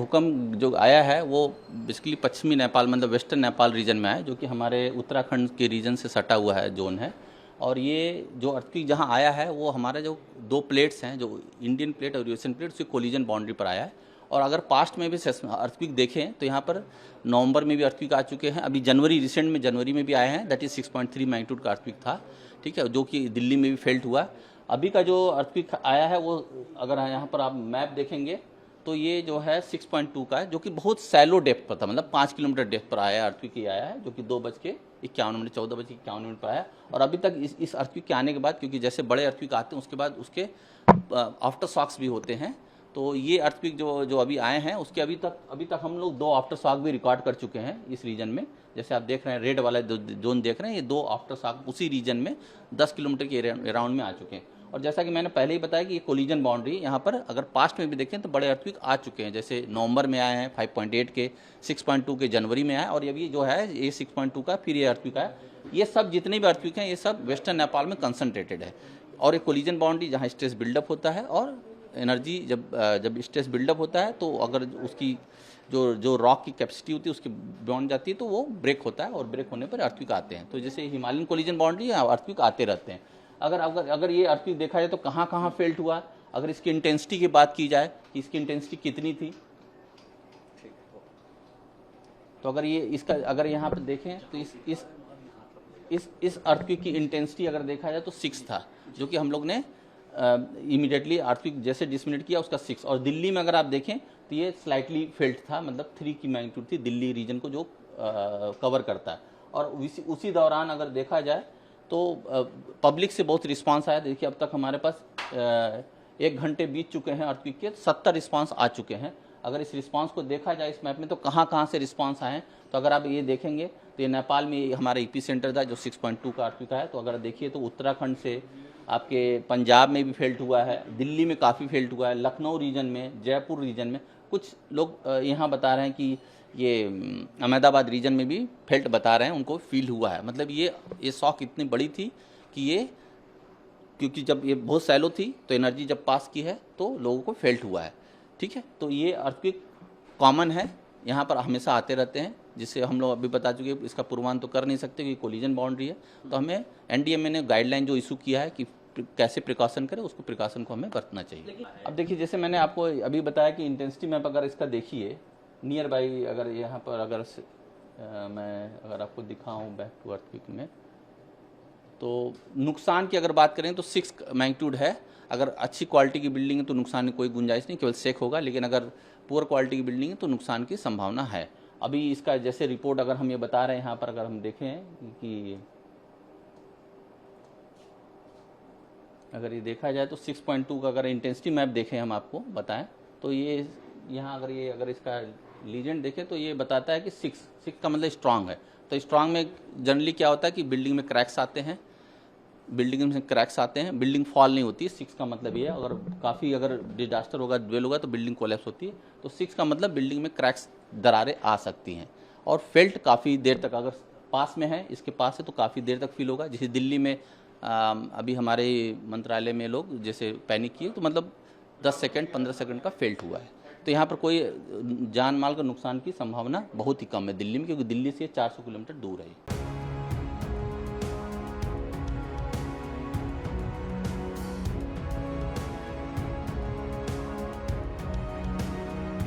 भूकंप जो आया है वो बेसिकली पश्चिमी नेपाल मतलब वेस्टर्न नेपाल रीजन में है, जो कि हमारे उत्तराखंड के रीजन से सटा हुआ है जोन है। और ये जो अर्थक्वेक जहाँ आया है वो हमारे जो दो प्लेट्स हैं, जो इंडियन प्लेट और यूएसएन प्लेट, उसकी कोलिजन बाउंड्री पर आया है। और अगर पास्ट में भी अर्थक्वेक देखें तो यहाँ पर नवंबर में भी अर्थक्वेक आ चुके हैं, अभी रिसेंट में जनवरी में भी आए हैं, दैट इज 6.3 मैग्नीट्यूड का अर्थक्वेक था, ठीक है, जो कि दिल्ली में भी फेल्ट हुआ। अभी का जो अर्थक्वेक आया है वो अगर यहाँ पर आप मैप देखेंगे तो ये जो है 6.2 का है, जो कि बहुत सैलो डेप्थ पर था, मतलब 5 किलोमीटर डेप्थ पर आया अर्थक्वेक ही आया है, जो कि 14:51 पर आया। और अभी तक इस अर्थक्वेक के आने के बाद, क्योंकि जैसे बड़े अर्थक्वेक आते हैं उसके बाद उसके आफ्टर शॉक्स भी होते हैं, तो ये अर्थक्वेक जो अभी आए हैं उसके अभी तक हम लोग 2 आफ्टर शॉक भी रिकॉर्ड कर चुके हैं इस रीजन में। जैसे आप देख रहे हैं रेड वाला जोन देख रहे हैं, ये 2 आफ्टर शॉक उसी रीजन में 10 किलोमीटर के अराउंड में आ चुके हैं। और जैसा कि मैंने पहले ही बताया कि ये कोलिजन बाउंड्री यहाँ पर अगर पास्ट में भी देखें तो बड़े अर्थक्वेक आ चुके हैं, जैसे नवंबर में आए हैं 5.8 के, 6.2 के जनवरी में आए, और अभी जो है ये 6.2 का फिर ये अर्थक्वेक आया। ये सब जितने भी अर्थक्वेक हैं ये सब वेस्टर्न नेपाल में कंसंट्रेटेड है। और एक कोलिजन बाउंड्री जहाँ स्ट्रेस बिल्डअप होता है और एनर्जी जब स्ट्रेस बिल्डअप होता है तो अगर उसकी जो रॉक की कैपेसिटी होती है उसके बियॉन्ड जाती है तो वो ब्रेक होता है, और ब्रेक होने पर अर्थक्वेक आते हैं। तो जैसे हिमालयन कोलिजन बाउंड्री अर्थक्वेक आते रहते हैं। अगर ये अर्थक्वेक देखा जाए तो कहाँ कहाँ फेल्ट हुआ, अगर इसकी इंटेंसिटी की बात की जाए कि इसकी इंटेंसिटी कितनी थी, तो अगर यहाँ पर देखें तो इस अर्थक्वेक की इंटेंसिटी अगर देखा जाए तो 6 था, जो कि हम लोग ने इमीडिएटली अर्थक्वेक जैसे डिसमिनेट किया उसका 6। और दिल्ली में अगर आप देखें तो ये स्लाइटली फेल्ट था, मतलब 3 की मैग्नीट्यूड थी दिल्ली रीजन को जो कवर करता है। और उसी दौरान अगर देखा जाए तो पब्लिक से बहुत रिस्पांस आया। देखिए अब तक हमारे पास 1 घंटे बीत चुके हैं अर्थक्वेक के, 70 रिस्पांस आ चुके हैं। अगर इस रिस्पांस को देखा जाए इस मैप में तो कहाँ कहाँ से रिस्पांस आए हैं, तो अगर आप ये देखेंगे तो ये नेपाल में हमारा ईपी सेंटर था जो 6.2 का अर्थक्वेक है। तो अगर देखिए तो उत्तराखंड से आपके पंजाब में भी फेल्ट हुआ है, दिल्ली में काफ़ी फेल्ट हुआ है, लखनऊ रीजन में, जयपुर रीजन में, कुछ लोग यहाँ बता रहे हैं कि ये अहमदाबाद रीजन में भी फेल्ट बता रहे हैं उनको फील हुआ है। मतलब ये शॉक इतनी बड़ी थी कि ये, क्योंकि जब ये बहुत सैलो थी तो एनर्जी जब पास की है तो लोगों को फेल्ट हुआ है, ठीक है। तो ये अर्थक्वेक कॉमन है, यहाँ पर हमेशा आते रहते हैं, जिससे हम लोग अभी बता चुके इसका पूर्वान तो कर नहीं सकते क्योंकि कोलिजन बाउंड्री है। तो हमें एनडीएमए ने गाइडलाइन जो इशू किया है कि कैसे प्रिकॉशन करें, उसको प्रिकॉशन को हमें बरतना चाहिए। अब देखिए जैसे मैंने आपको अभी बताया कि इंटेंसिटी मैप अगर इसका देखिए नियर बाई, अगर यहाँ पर मैं आपको दिखाऊँ बैक टू अर्थक्वेक में, तो नुकसान की अगर बात करें तो 6 मैग्नीट्यूड है। अगर अच्छी क्वालिटी की बिल्डिंग है तो नुकसान की कोई गुंजाइश नहीं, केवल शेक होगा। लेकिन अगर पुअर क्वालिटी की बिल्डिंग है तो नुकसान की संभावना है। अभी इसका जैसे रिपोर्ट अगर हम ये बता रहे हैं यहाँ पर, अगर हम देखें कि अगर ये देखा जाए तो 6.2 का अगर इंटेंसिटी मैप देखें हम आपको बताएं तो ये यहाँ अगर इसका लीजेंड देखें तो ये बताता है कि 6 का मतलब स्ट्रांग है। तो स्ट्रांग में जनरली क्या होता है कि बिल्डिंग में क्रैक्स आते हैं, बिल्डिंग फॉल नहीं होती। 6 का मतलब ये है, अगर काफ़ी अगर डिजास्टर होगा, ड्वेल होगा तो बिल्डिंग कोलैप्स होती है। तो 6 का मतलब बिल्डिंग में क्रैक्स, दरारें आ सकती हैं। और फेल्ट काफ़ी देर तक, अगर पास में है, इसके पास है तो काफ़ी देर तक फील होगा। जैसे दिल्ली में अभी हमारे मंत्रालय में लोग जैसे पैनिक किए तो मतलब 10 सेकंड 15 सेकंड का फेल्ट हुआ है। तो यहाँ पर कोई जान माल का नुकसान की संभावना बहुत ही कम है दिल्ली में, क्योंकि दिल्ली से 400 किलोमीटर दूर है।